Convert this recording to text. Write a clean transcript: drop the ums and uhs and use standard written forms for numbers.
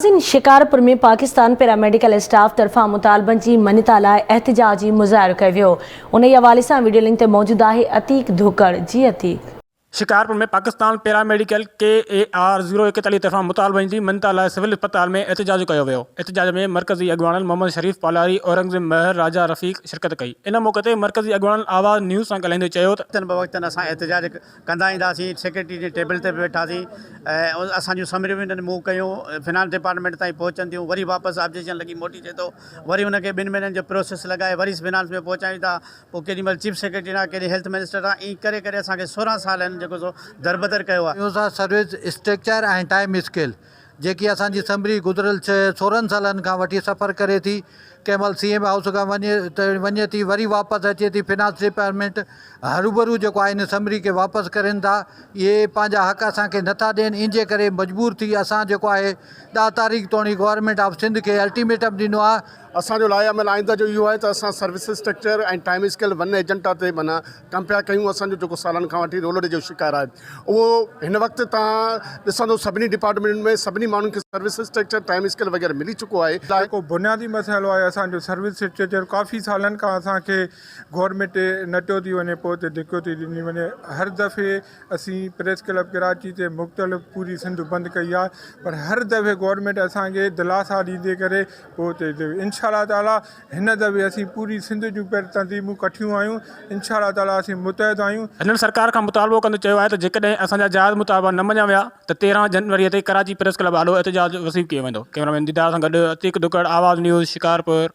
शिकारपुर में Pakistan paramedical staff तरफा मुतालबन की मञता लाइ एहतिजाजी मुज़ाहिरो कयो वियो। उन हवाले से वीडियो लिंक ते मौजूद है अतीक धोकड़। जी अतीक। शिकारपुर में पाकिस्तान पैरामेडिकल KAR 041 तरफा मुतालबन जी मञता लाइ सिविल अस्पताल में एहतिजाज कयो वियो। एहतिजाज में मरकज़ी अॻवान मोहम्मद शरीफ पालारी, औरंगज़ेब महर, राजा रफ़ीक शिरकत कई। इन मौक़े ते मरकज़ी अॻवान आवाज़ न्यूज़ सां ॻाल्हाईंदे चयो त वक़्तनि असां एहतिजाज कंदा ईंदासीं, सेक्रेटरी जे टेबल ते बि वेठासीं ऐं असांजूं समरियूं हिननि मूव कयूं, फिनांस डिपार्टमेंट ताईं पहुचंदियूं, वरी वापसि ऑब्जेक्शन लॻी मोटी थिए थो, वरी हुनखे 2 महीननि जो प्रोसेस लॻाए वरी फिनांस में पहुचायूं था, पोइ केॾीमहिल चीफ सेक्रेटरी आहे, केॾी हेल्थ मिनिस्टर आहे, ईअं करे करे असांखे 16 साल आहिनि जेको सो दरबदर कयो आहे। सर्विस स्ट्रक्चर ऐं टाइम स्केल जेकी असांजी समरी गुज़िरियल 16 सालनि खां वठी सफ़र करे थी, कंहिं महिल CM हाउस खां वञे थी, वरी वापसि अचे थी फिनांस डिपार्टमेंट, हरूभरू जेको आहे इन समरी खे वापसि करनि था। इहे पंहिंजा हक़ असांखे नथा ॾियनि, इन जे करे मजबूर थी असां जेको आहे 10 तारीख़ तोणी गवर्नमेंट ऑफ सिंध खे अल्टीमेटम ॾिनो आहे। असांजो लाइअमल आइंदा जो इहो आहे त असां सर्विस स्ट्रक्चर ऐं टाइम स्केल वन एजेंटा ते माना कंपेयर कयूं। असांजो जेको सालनि खां वठी रोलर जो शिकार आहे उहो हिन वक़्तु तव्हां ॾिसंदो सभिनी डिपार्टमेंट में सभिनी माण्हुनि खे सर्विस स्ट्रक्चर टाइम स्केल वग़ैरह मिली चुको आहे। जेको बुनियादी मसइलो आहे असांजो सर्विस स्ट्रक्चर काफ़ी सालनि खां असांखे गवर्नमेंट नटियो थी वञे, पोइ ते धिको थी ॾिनी वञे। हर दफ़े असीं प्रेस क्लब कराची ते मुख़्तलिफ़ पूरी सिंध बंदि कई आहे, पर हर दफ़े गवर्नमेंट असांखे दिलासा ॾींदे करे पोइ ते इंशाअल्लाह ताला हिन दफ़े असीं पूरी सिंध जूं तंज़ीमूं कठियूं आहियूं। इंशाअल्लाह ताला असीं मुतहद आहियूं। हिननि सरकार खां मुतालबो कंदे चयो आहे त जेकॾहिं असांजा जाइज़ मुतालबा न मञिया विया त 13 जनवरी ते कराची प्रेस क्लब आॾो एहतिजाज वसीब कयो वेंदो। कैमरामैन दीदार सां गॾु अतीक धुकड़, आवाज़ न्यूज़, शिकारपुर।